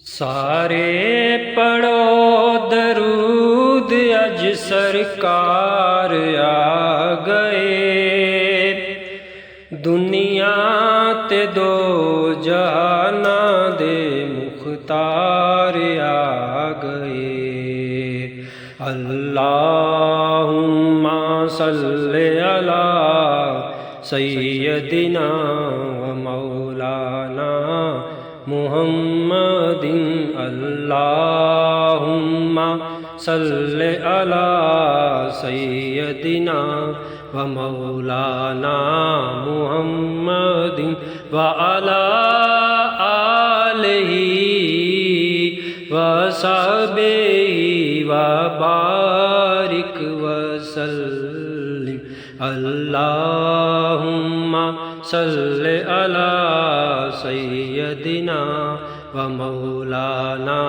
سارے پڑھو درود اج سرکار آ گئے، دنیا تے دو جہاناں دے مختار آ گئے۔ اللہم صلی علی سیدنا و مولانا محمد، اللہم صلی علی سیدنا و مولانا محمد وعلی آلہ وصحبہ وبارک وسلم۔ اللہم صلی علی سیدنا و مولانا